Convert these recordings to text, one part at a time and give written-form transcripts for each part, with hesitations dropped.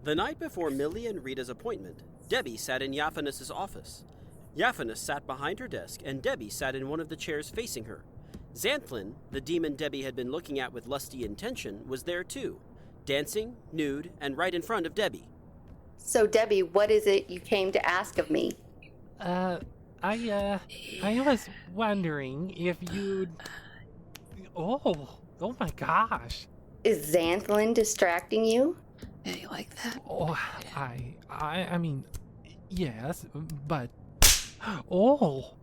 The night before Millie and Rita's appointment, Debbie sat in Yaphanis' office. Yaphanis sat behind her desk, and Debbie sat in one of the chairs facing her. Xanthlin, the demon Debbie had been looking at with lusty intention, was there too, dancing, nude, and right in front of Debbie. So, Debbie, what is it you came to ask of me? I was wondering if you'd... Oh my gosh. Is Xanthlin distracting you? Yeah, you like that? Oh, I mean, yes, but... Oh!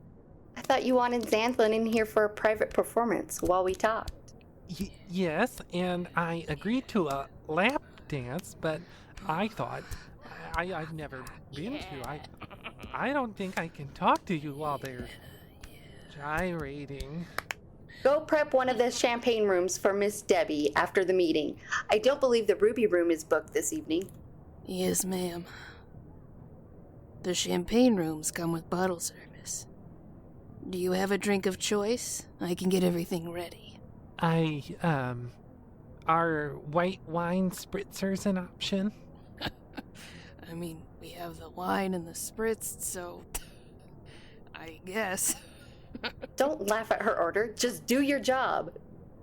I thought you wanted Xanthlin in here for a private performance while we talked. Yes, and I agreed to a lap dance, but I thought... I've never been to. I don't think I can talk to you while they're gyrating. Go prep one of the champagne rooms for Miss Debbie after the meeting. I don't believe the Ruby room is booked this evening. Yes, ma'am. The champagne rooms come with bottle service. Do you have a drink of choice? I can get everything ready. Are white wine spritzers an option? I mean, we have the wine and the spritz, so... I guess. Don't laugh at her order. Just do your job.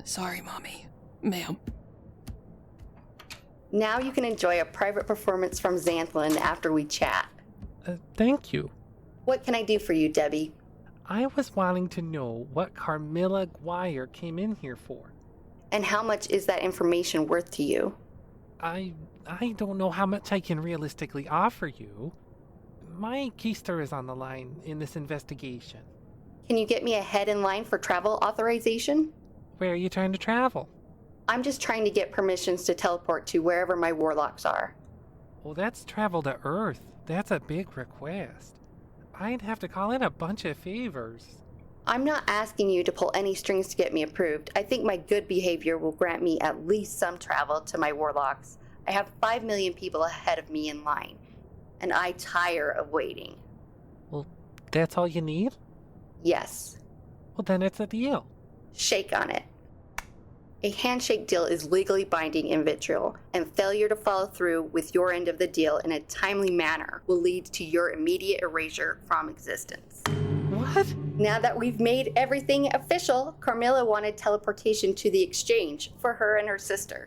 Sorry, Mommy. Ma'am. Now you can enjoy a private performance from Xanthlin after we chat. Thank you. What can I do for you, Debbie? I was wanting to know what Carmilla Guire came in here for. And how much is that information worth to you? I don't know how much I can realistically offer you. My keister is on the line in this investigation. Can you get me ahead in line for travel authorization? Where are you trying to travel? I'm just trying to get permissions to teleport to wherever my warlocks are. Well, that's travel to Earth. That's a big request. I'd have to call in a bunch of favors. I'm not asking you to pull any strings to get me approved. I think my good behavior will grant me at least some travel to my warlocks. I have 5 million people ahead of me in line, and I tire of waiting. Well, that's all you need? Yes. Well, then it's a deal. Shake on it. A handshake deal is legally binding in Vitriol, and failure to follow through with your end of the deal in a timely manner will lead to your immediate erasure from existence. What? Now that we've made everything official, Carmilla wanted teleportation to the exchange for her and her sister.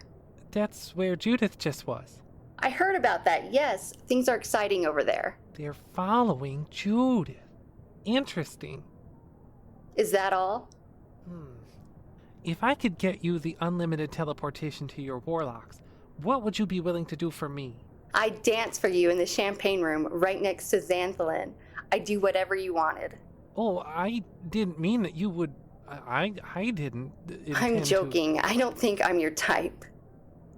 That's where Judith just was. I heard about that, yes. Things are exciting over there. They're following Judith. Interesting. Is that all? If I could get you the unlimited teleportation to your warlocks, what would you be willing to do for me? I'd dance for you in the champagne room right next to Xanthlin. I'd do whatever you wanted. Oh, I didn't mean that you would... I didn't intend I'm joking. to... I don't think I'm your type.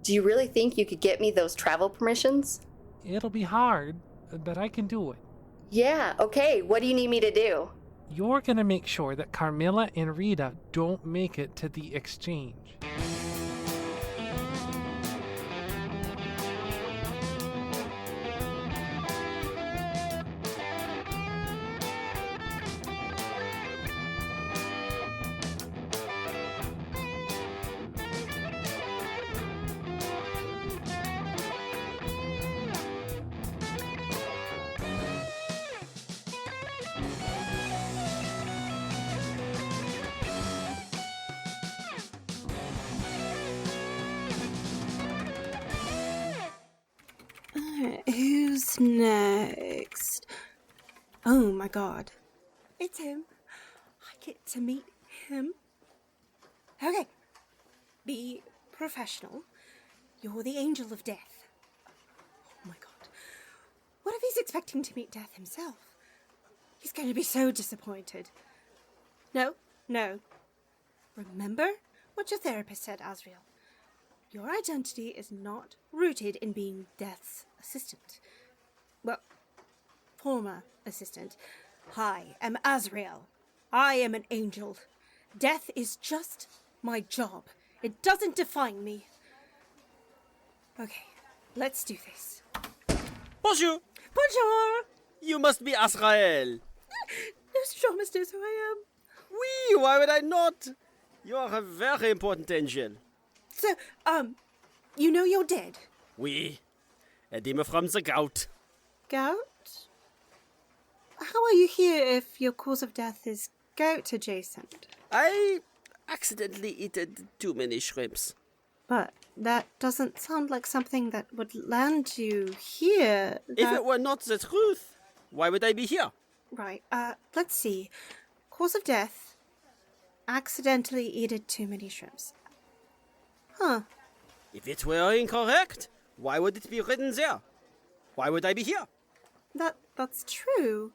Do you really think you could get me those travel permissions? It'll be hard, but I can do it. Yeah, okay. What do you need me to do? You're gonna make sure that Carmilla and Rita don't make it to the exchange. Who's next? Oh my god. It's him. I get to meet him. Okay. Be professional. You're the angel of death. Oh my god. What if he's expecting to meet death himself? He's going to be so disappointed. No. Remember what your therapist said, Azrael. Your identity is not rooted in being Death's assistant. Well, former assistant. I am Azrael. I am an angel. Death is just my job. It doesn't define me. Okay, let's do this. Bonjour! Bonjour! You must be Azrael. Nostradamus knows who I am. Oui, why would I not? You are a very important angel. So, you know you're dead? Oui. a demon from the gout. Gout? How are you here if your cause of death is gout adjacent? I accidentally eaten too many shrimps. But that doesn't sound like something that would land you here. If it were not the truth, why would I be here? Right, let's see. Cause of death, accidentally eaten too many shrimps. Huh. If it were incorrect, why would it be written there? Why would I be here? That's true.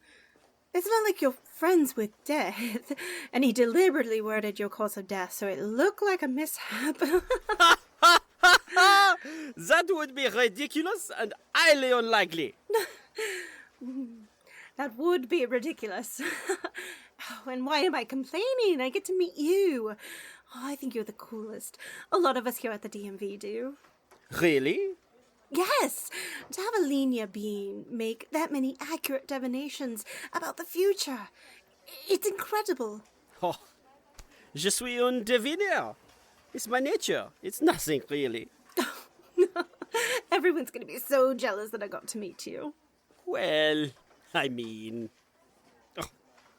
It's not like you're friends with death, and he deliberately worded your cause of death so it looked like a mishap. That would be ridiculous and highly unlikely. That would be ridiculous. Oh, and why am I complaining? I get to meet you. Oh, I think you're the coolest. A lot of us here at the DMV do. Really? Yes! To have a linear being make that many accurate divinations about the future. It's incredible. Oh, je suis un devineur. It's my nature. It's nothing, really. Everyone's going to be so jealous that I got to meet you. Well, I mean... Oh,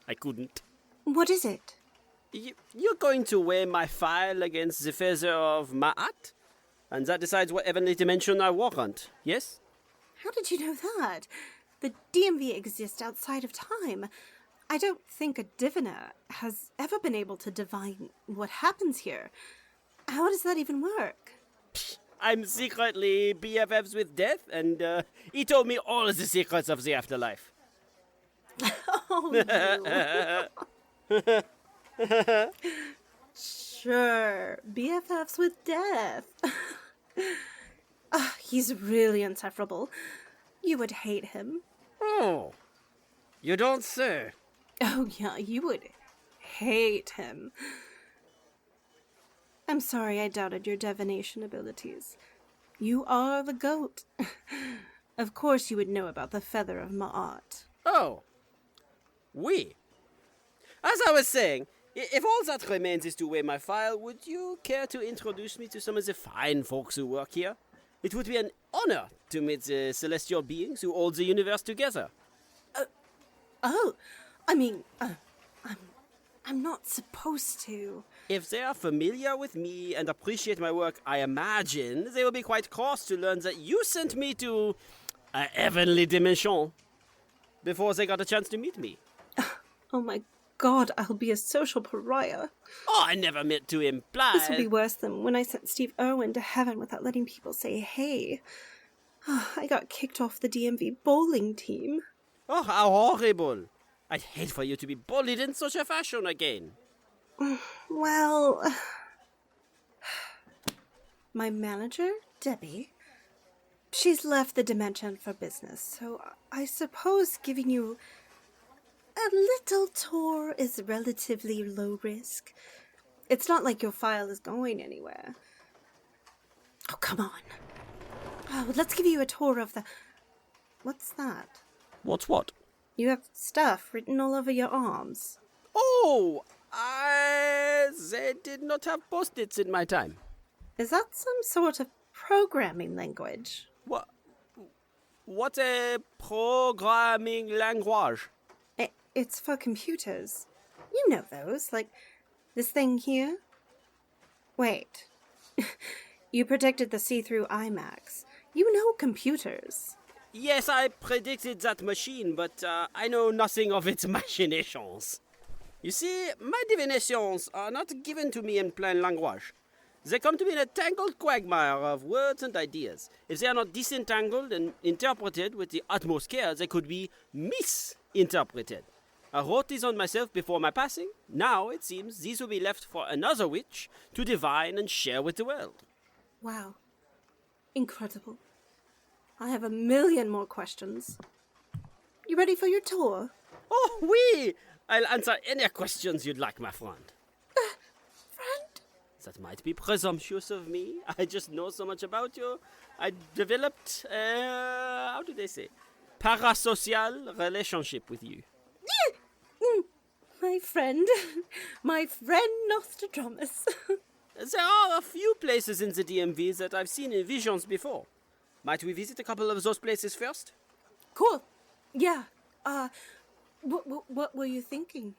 I couldn't. What is it? You're going to weigh my file against the feather of Ma'at? And that decides what heavenly dimension I walk on, yes? How did you know that? The DMV exists outside of time. I don't think a diviner has ever been able to divine what happens here. How does that even work? I'm secretly BFFs with death, and he told me all the secrets of the afterlife. Oh, no. Sure, BFFs with death. He's really insufferable. You would hate him. Oh, you don't say. Oh, yeah, you would hate him. I'm sorry I doubted your divination abilities. You are the goat. Of course you would know about the feather of Ma'at. Oh. Oui. As I was saying, if all that remains is to weigh my file, would you care to introduce me to some of the fine folks who work here? It would be an honor to meet the celestial beings who hold the universe together. I'm not supposed to. If they are familiar with me and appreciate my work, I imagine they will be quite cross to learn that you sent me to a heavenly dimension before they got a chance to meet me. Oh my god, I'll be a social pariah. Oh, I never meant to imply... This will be worse than when I sent Steve Irwin to heaven without letting people say hey. I got kicked off the DMV bowling team. Oh, how horrible. I'd hate for you to be bullied in such a fashion again. Well... My manager, Debbie, she's left the dimension for business, so I suppose giving you a little tour is relatively low risk. It's not like your file is going anywhere. Oh, come on. Oh, let's give you a tour of the... What's that? What's what? You have stuff written all over your arms. Oh, they did not have post-its in my time. Is that some sort of programming language? What's a programming language? It's for computers. You know those, like this thing here. Wait. You predicted the see-through IMAX. You know computers. Yes, I predicted that machine, but I know nothing of its machinations. You see, my divinations are not given to me in plain language. They come to me in a tangled quagmire of words and ideas. If they are not disentangled and interpreted with the utmost care, they could be misinterpreted. I wrote these on myself before my passing. Now, it seems, these will be left for another witch to divine and share with the world. Wow. Incredible. I have a million more questions. You ready for your tour? Oh, oui! I'll answer any questions you'd like, my friend. Friend? That might be presumptuous of me. I just know so much about you. I developed, how do they say? Parasocial relationship with you. My friend Nostradamus. There are a few places in the DMV that I've seen in visions before. Might we visit a couple of those places first? Cool. Yeah. What were you thinking?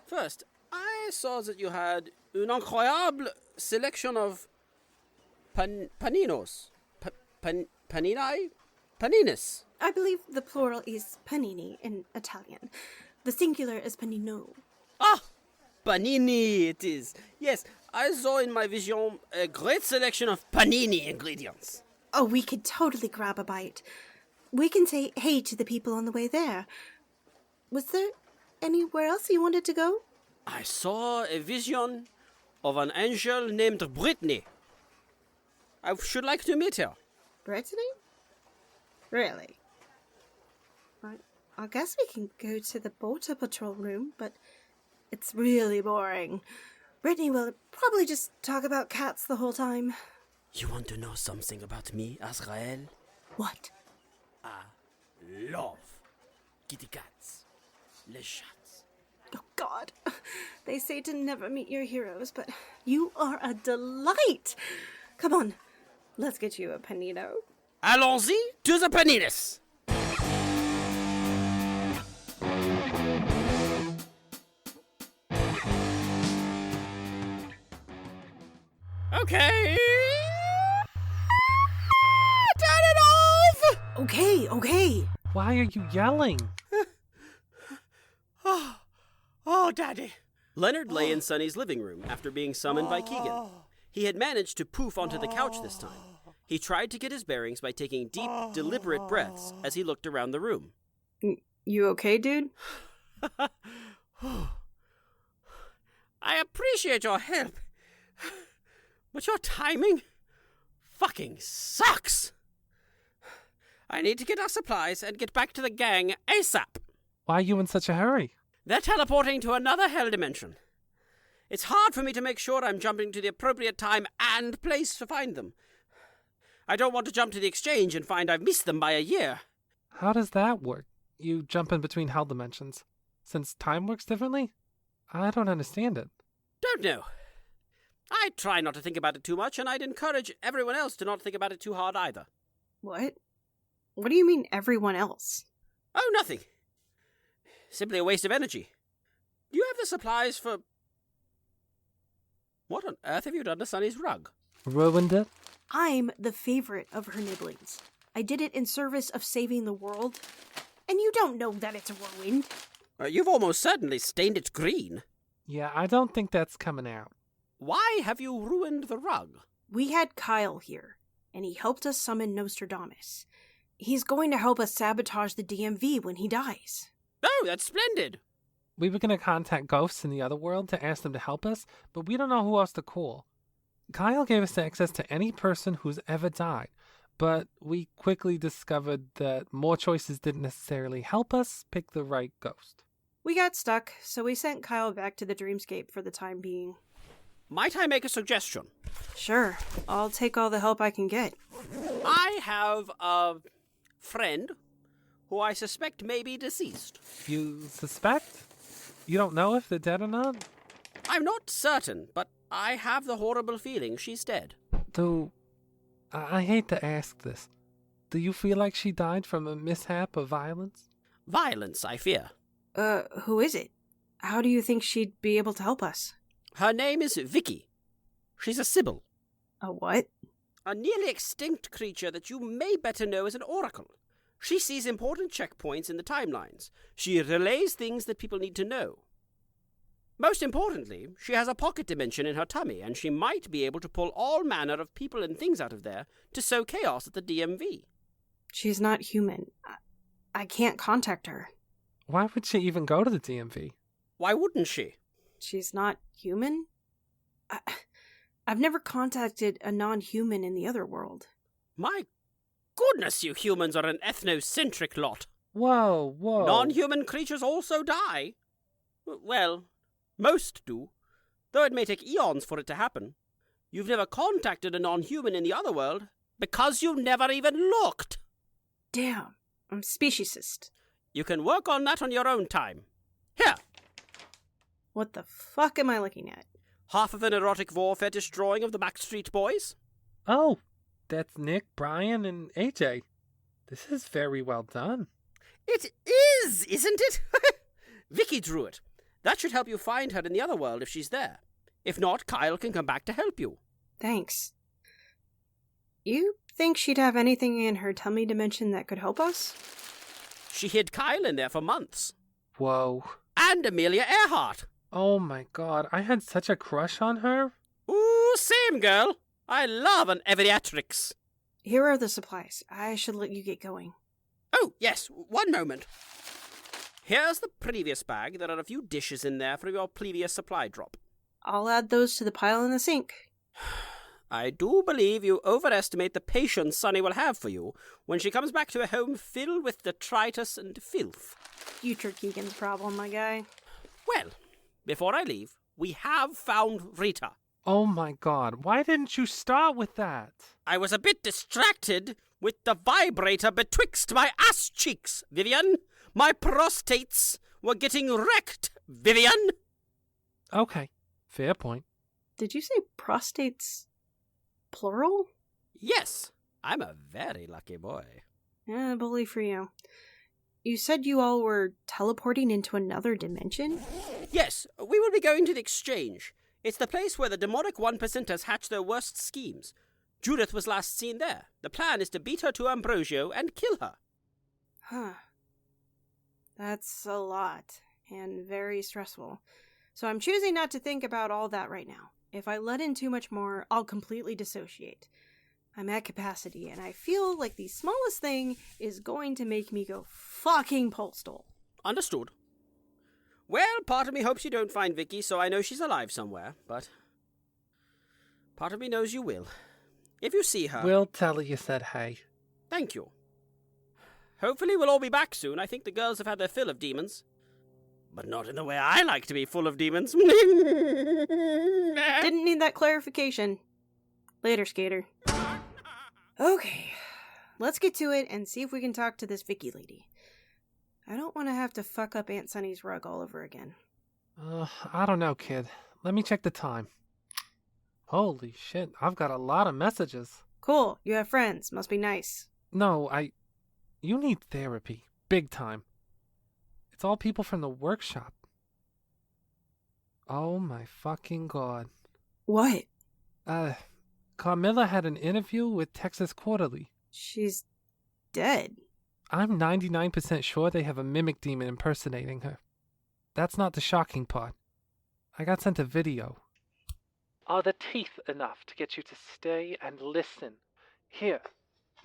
First, I saw that you had une incroyable selection of paninos. Panini? Panenis. I believe the plural is panini in Italian. The singular is panino. Ah! Panini it is. Yes, I saw in my vision a great selection of panini ingredients. Oh, we could totally grab a bite. We can say hey to the people on the way there. Was there anywhere else you wanted to go? I saw a vision of an angel named Brittany. I should like to meet her. Brittany? Really? I guess we can go to the border patrol room, but it's really boring. Brittany will probably just talk about cats the whole time. You want to know something about me, Azrael? What? I love kitty cats. Les chats. Oh, God. They say to never meet your heroes, but you are a delight. Come on, let's get you a panino. Allons-y to the Panenis! Okay. Turn it off! Okay. Why are you yelling? Oh, Daddy. Leonard lay in Sonny's living room after being summoned by Kieghan. He had managed to poof onto the couch this time. He tried to get his bearings by taking deep, deliberate breaths as he looked around the room. You okay, dude? I appreciate your help, but your timing fucking sucks. I need to get our supplies and get back to the gang ASAP. Why are you in such a hurry? They're teleporting to another hell dimension. It's hard for me to make sure I'm jumping to the appropriate time and place to find them. I don't want to jump to the exchange and find I've missed them by a year. How does that work? You jump in between hell dimensions. Since time works differently? I don't understand it. Don't know. I try not to think about it too much, and I'd encourage everyone else to not think about it too hard either. What? What do you mean, everyone else? Oh, nothing. Simply a waste of energy. Do you have the supplies for... What on earth have you done to Sonny's rug? Ruined it? I'm the favorite of her nibblings. I did it in service of saving the world. And you don't know that it's ruined. You've almost certainly stained it green. Yeah, I don't think that's coming out. Why have you ruined the rug? We had Kyle here, and he helped us summon Nostradamus. He's going to help us sabotage the DMV when he dies. Oh, that's splendid. We were going to contact ghosts in the other world to ask them to help us, but we don't know who else to call. Kyle gave us access to any person who's ever died, but we quickly discovered that more choices didn't necessarily help us pick the right ghost. We got stuck, so we sent Kyle back to the dreamscape for the time being. Might I make a suggestion? Sure, I'll take all the help I can get. I have a friend who I suspect may be deceased. You suspect? You don't know if they're dead or not? I'm not certain, but I have the horrible feeling she's dead. I hate to ask this. Do you feel like she died from a mishap or violence? Violence, I fear. Who is it? How do you think she'd be able to help us? Her name is Vicky. She's a sibyl. A what? A nearly extinct creature that you may better know as an oracle. She sees important checkpoints in the timelines. She relays things that people need to know. Most importantly, she has a pocket dimension in her tummy, and she might be able to pull all manner of people and things out of there to sow chaos at the DMV. She's not human. I can't contact her. Why would she even go to the DMV? Why wouldn't she? She's not human? I've never contacted a non-human in the other world. My goodness, you humans are an ethnocentric lot. Whoa. Non-human creatures also die. Well, most do, though it may take eons for it to happen. You've never contacted a non-human in the other world because you never even looked. Damn, I'm speciesist. You can work on that on your own time. Here! What the fuck am I looking at? Half of an erotic war fetish drawing of the Backstreet Boys? Oh, That's Nick, Brian, and AJ. This is very well done. It is, isn't it? Vicky drew it. That should help you find her in the other world if she's there. If not, Kyle can come back to help you. Thanks. You think she'd have anything in her tummy dimension that could help us? She hid Kyle in there for months. Whoa. And Amelia Earhart. Oh my god, I had such a crush on her. Ooh, same girl. I love an erotics. Here are the supplies. I should let you get going. Oh, yes, one moment. Here's the previous bag. There are a few dishes in there for your previous supply drop. I'll add those to the pile in the sink. I do believe you overestimate the patience Sunny will have for you when she comes back to a home filled with detritus and filth. Future Kieghan's problem, my guy. Well, before I leave, we have found Rita. Oh my god, why didn't you start with that? I was a bit distracted with the vibrator betwixt my ass cheeks, Vivian. My prostates were getting wrecked, Vivian. Okay, fair point. Did you say prostates plural? Yes, I'm a very lucky boy. Yeah, bully for you. You said you all were teleporting into another dimension? Yes, we will be going to the exchange. It's the place where the demonic 1%ers hatch their worst schemes. Judith was last seen there. The plan is to beat her to Ambrosio and kill her. Huh. That's a lot, and very stressful. So I'm choosing not to think about all that right now. If I let in too much more, I'll completely dissociate. I'm at capacity, and I feel like the smallest thing is going to make me go fucking postal. Understood. Well, part of me hopes you don't find Vicky, so I know she's alive somewhere, but part of me knows you will. If you see her... We'll tell her you said hey. Thank you. Hopefully we'll all be back soon. I think the girls have had their fill of demons. But not in the way I like to be full of demons. Didn't need that clarification. Later, skater. Okay, let's get to it and see if we can talk to this Vicky lady. I don't want to have to fuck up Aunt Sunny's rug all over again. I don't know, kid. Let me check the time. Holy shit, I've got a lot of messages. Cool, you have friends. Must be nice. No, You need therapy. Big time. It's all people from the workshop. Oh my fucking god. What? Carmilla had an interview with Texas Quarterly. She's dead. I'm 99% sure they have a mimic demon impersonating her. That's not the shocking part. I got sent a video. Are the teeth enough to get you to stay and listen? Here,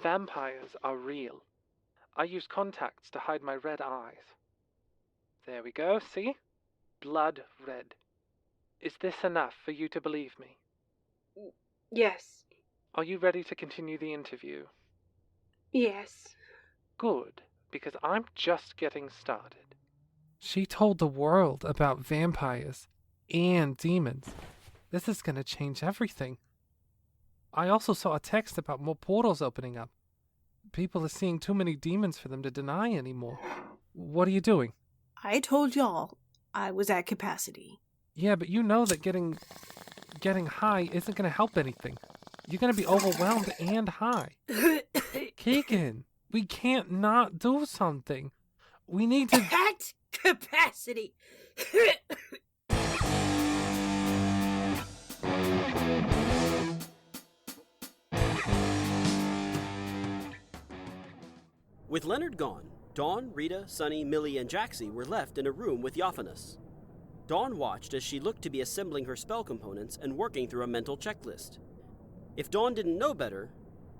vampires are real. I use contacts to hide my red eyes. There we go, see? Blood red. Is this enough for you to believe me? Yes. Are you ready to continue the interview? Yes. Good, because I'm just getting started. She told the world about vampires and demons. This is going to change everything. I also saw a text about more portals opening up. People are seeing too many demons for them to deny anymore. What are you doing? I told y'all I was at capacity. Yeah, but you know that getting high isn't going to help anything. You're going to be overwhelmed and high. Kieghan, we can't not do something. We need to... At capacity! With Leonard gone, Dawn, Rita, Sunny, Millie, and Jacksie were left in a room with Yafanis. Dawn watched as she looked to be assembling her spell components and working through a mental checklist. If Dawn didn't know better,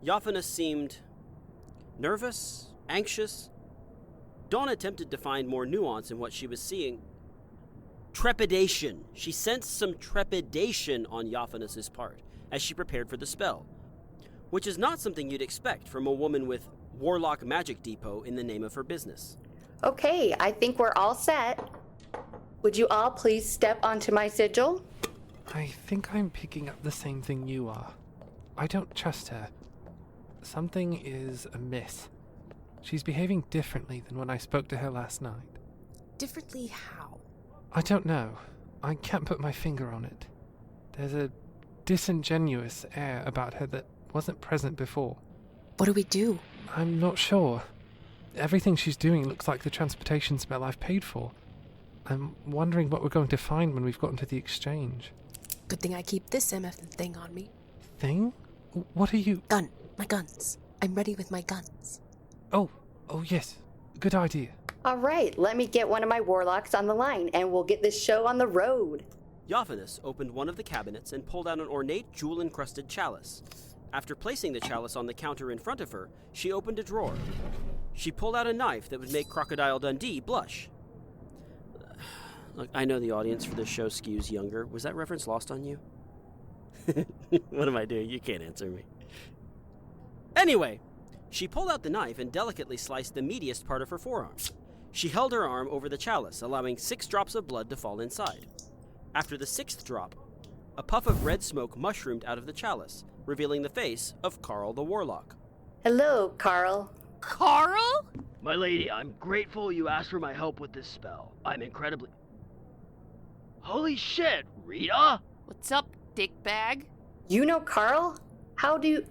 Yafanis seemed nervous, anxious. Dawn attempted to find more nuance in what she was seeing. Trepidation. She sensed some trepidation on Yafanis' part as she prepared for the spell, which is not something you'd expect from a woman with Warlock Magic Depot in the name of her business. Okay, I think we're all set. Would you all please step onto my sigil? I think I'm picking up the same thing you are. I don't trust her. Something is amiss. She's behaving differently than when I spoke to her last night. Differently how? I don't know. I can't put my finger on it. There's a disingenuous air about her that wasn't present before. What do we do? I'm not sure. Everything she's doing looks like the transportation spell I've paid for. I'm wondering what we're going to find when we've gotten to the exchange. Good thing I keep this MF thing on me. Thing? What are you... Gun. My guns. I'm ready with my guns. Oh yes. Good idea. All right, let me get one of my warlocks on the line, and we'll get this show on the road. Yaphanus opened one of the cabinets and pulled out an ornate jewel-encrusted chalice. After placing the chalice on the counter in front of her, she opened a drawer. She pulled out a knife that would make Crocodile Dundee blush. Look, I know the audience for this show skews younger. Was that reference lost on you? What am I doing? You can't answer me. Anyway, she pulled out the knife and delicately sliced the meatiest part of her forearm. She held her arm over the chalice, allowing 6 drops of blood to fall inside. After the 6th drop, a puff of red smoke mushroomed out of the chalice, revealing the face of Carl the Warlock. Hello, Carl. Carl? My lady, I'm grateful you asked for my help with this spell. I'm incredibly... Holy shit, Rita? What's up, dickbag? You know Carl? How do...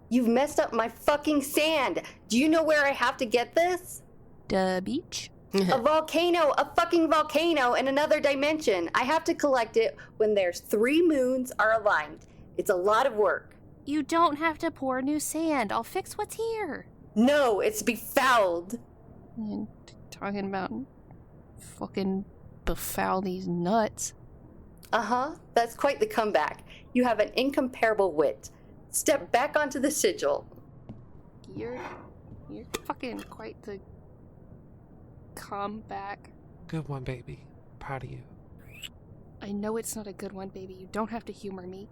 You've messed up my fucking sand. Do you know where I have to get this? The beach? A volcano, a fucking volcano in another dimension. I have to collect it when there's 3 moons are aligned. It's a lot of work. You don't have to pour new sand. I'll fix what's here. No, it's befouled. And talking about fucking befoul these nuts. Uh-huh, that's quite the comeback. You have an incomparable wit. Step back onto the sigil. You're fucking quite the comeback. Good one, baby. Proud of you. I know it's not a good one, baby. You don't have to humor me.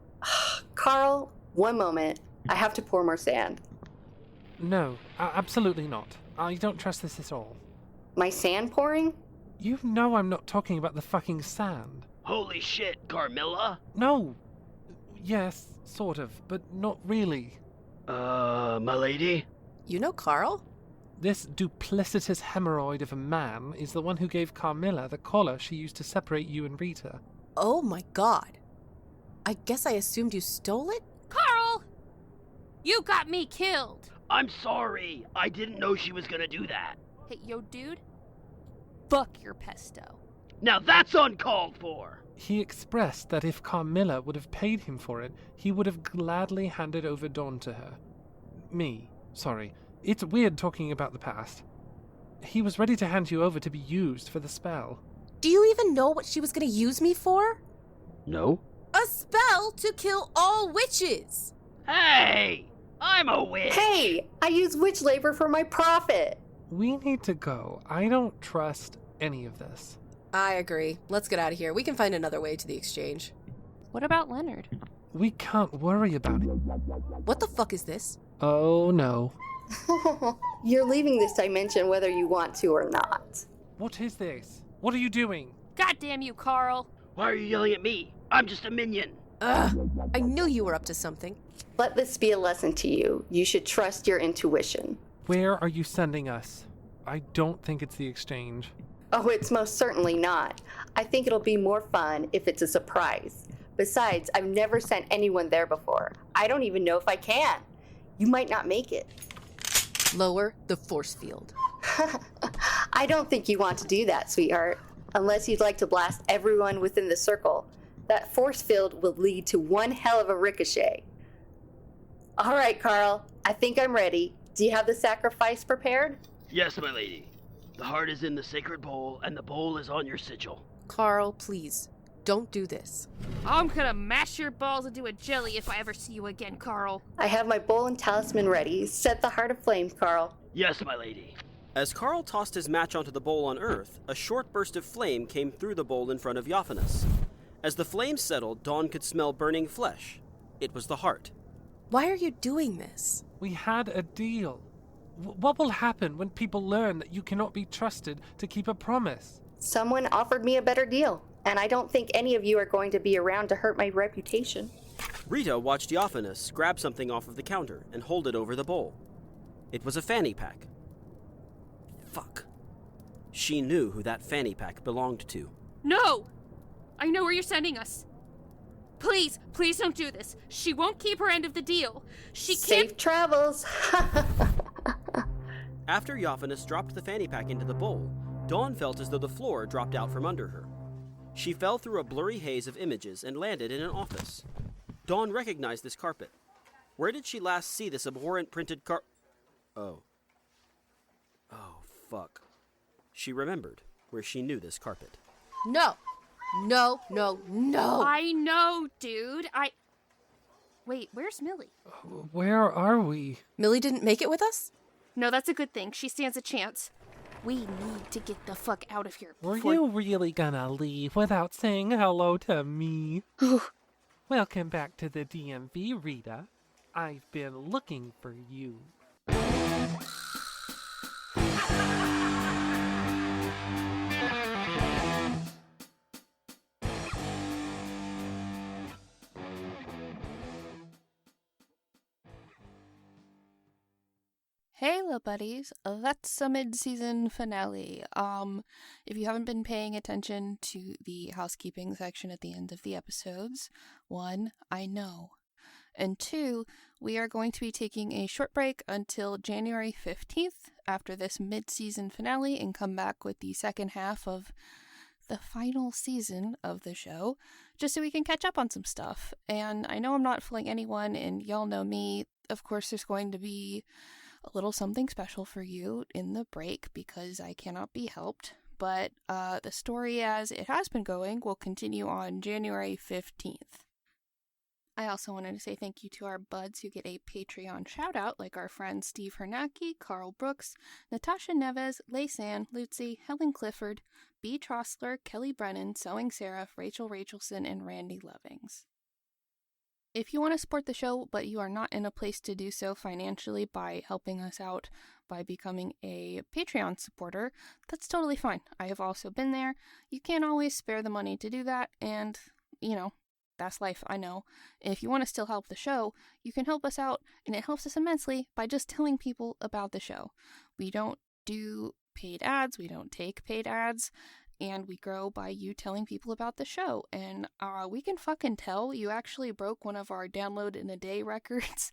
Carl, one moment. I have to pour more sand. No, absolutely not. I don't trust this at all. My sand pouring? You know I'm not talking about the fucking sand. Holy shit, Carmilla? No. Yes, sort of, but not really. My lady? You know Carl? This duplicitous hemorrhoid of a man is the one who gave Carmilla the collar she used to separate you and Rita. Oh my god. I guess I assumed you stole it? Carl! You got me killed! I'm sorry. I didn't know she was gonna do that. Hey, yo, dude. Fuck your pesto. Now that's uncalled for. He expressed that if Carmilla would have paid him for it, he would have gladly handed over Dawn to her. Me. Sorry. It's weird talking about the past. He was ready to hand you over to be used for the spell. Do you even know what she was gonna use me for? No? A spell to kill all witches! Hey! I'm a witch! Hey, I use witch labor for my profit. We need to go. I don't trust any of this. I agree. Let's get out of here. We can find another way to the exchange. What about Leonard? We can't worry about it. What the fuck is this? Oh no. You're leaving this dimension whether you want to or not. What is this? What are you doing? God damn you, Carl! Why are you yelling at me? I'm just a minion. Ugh. I knew you were up to something. Let this be a lesson to you. You should trust your intuition. Where are you sending us? I don't think it's the exchange. Oh, it's most certainly not. I think it'll be more fun if it's a surprise. Besides, I've never sent anyone there before. I don't even know if I can. You might not make it. Lower the force field. I don't think you want to do that, sweetheart. Unless you'd like to blast everyone within the circle. That force field will lead to one hell of a ricochet. All right, Carl. I think I'm ready. Do you have the sacrifice prepared? Yes, my lady. The heart is in the sacred bowl, and the bowl is on your sigil. Carl, please. Don't do this. I'm gonna mash your balls into a jelly if I ever see you again, Carl. I have my bowl and talisman ready. Set the heart aflame, Carl. Yes, my lady. As Carl tossed his match onto the bowl on Earth, a short burst of flame came through the bowl in front of Yaphanus. As the flames settled, Dawn could smell burning flesh. It was the heart. Why are you doing this? We had a deal. What will happen when people learn that you cannot be trusted to keep a promise? Someone offered me a better deal, and I don't think any of you are going to be around to hurt my reputation. Rita watched Yaphanus grab something off of the counter and hold it over the bowl. It was a fanny pack. Fuck. She knew who that fanny pack belonged to. No! I know where you're sending us. Please don't do this. She won't keep her end of the deal. She can't. Safe travels. After Yaphanus dropped the fanny pack into the bowl, Dawn felt as though the floor dropped out from under her. She fell through a blurry haze of images and landed in an office. Dawn recognized this carpet. Where did she last see this abhorrent printed Oh, fuck. She remembered where she knew this carpet. No. I know, dude. Wait, where's Millie? Where are we? Millie didn't make it with us? No, that's a good thing. She stands a chance. We need to get the fuck out of here. Were you really gonna leave without saying hello to me? Welcome back to the DMV, Rita. I've been looking for you. Hey, little buddies, that's a mid-season finale. If you haven't been paying attention to the housekeeping section at the end of the episodes, 1, I know. And 2, we are going to be taking a short break until January 15th after this mid-season finale and come back with the second half of the final season of the show, just so we can catch up on some stuff. And I know I'm not fooling anyone, and y'all know me. Of course, there's going to be a little something special for you in the break because I cannot be helped. But the story as it has been going will continue on January 15th. I also wanted to say thank you to our buds who get a Patreon shout out, like our friends Steve Hernacki, Carl Brooks, Natasha Neves, Laysan, Lucy, Helen Clifford, B. Trostler, Kelly Brennan, Sewing Sarah, Rachel Rachelson, and Randy Lovings. If you want to support the show, but you are not in a place to do so financially by helping us out by becoming a Patreon supporter, that's totally fine. I have also been there. You can't always spare the money to do that, and, that's life, I know. If you want to still help the show, you can help us out, and it helps us immensely by just telling people about the show. We don't do paid ads, we don't take paid ads, and we grow by you telling people about the show. And we can fucking tell you actually broke one of our download in a day records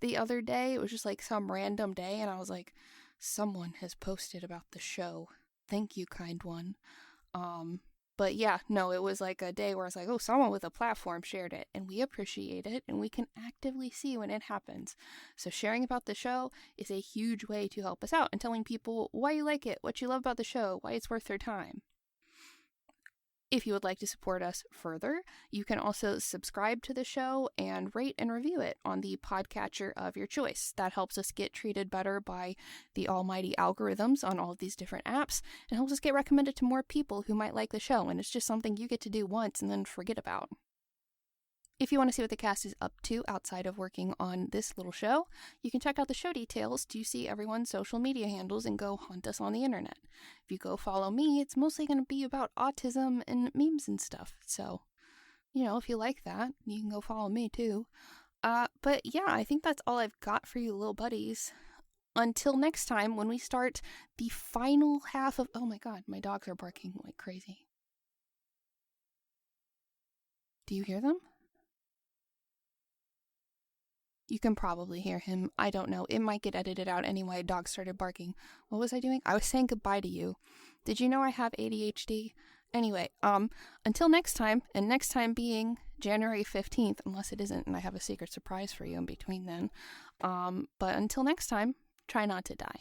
the other day. It was just like some random day, and I was like, someone has posted about the show. Thank you, kind one. But yeah, no, it was like a day where I was like, oh, someone with a platform shared it, and we appreciate it, and we can actively see when it happens. So sharing about the show is a huge way to help us out and telling people why you like it, what you love about the show, why it's worth their time. If you would like to support us further, you can also subscribe to the show and rate and review it on the podcatcher of your choice. That helps us get treated better by the almighty algorithms on all of these different apps and helps us get recommended to more people who might like the show, and it's just something you get to do once and then forget about. If you want to see what the cast is up to outside of working on this little show, you can check out the show details to see everyone's social media handles and go hunt us on the internet. If you go follow me, it's mostly going to be about autism and memes and stuff. So, if you like that, you can go follow me too. But yeah, I think that's all I've got for you little buddies. Until next time, when we start the final half of... Oh my god, my dogs are barking like crazy. Do you hear them? You can probably hear him. I don't know. It might get edited out anyway. Dog started barking. What was I doing? I was saying goodbye to you. Did you know I have ADHD? Anyway, until next time, and next time being January 15th, unless it isn't, and I have a secret surprise for you in between then. But until next time, try not to die.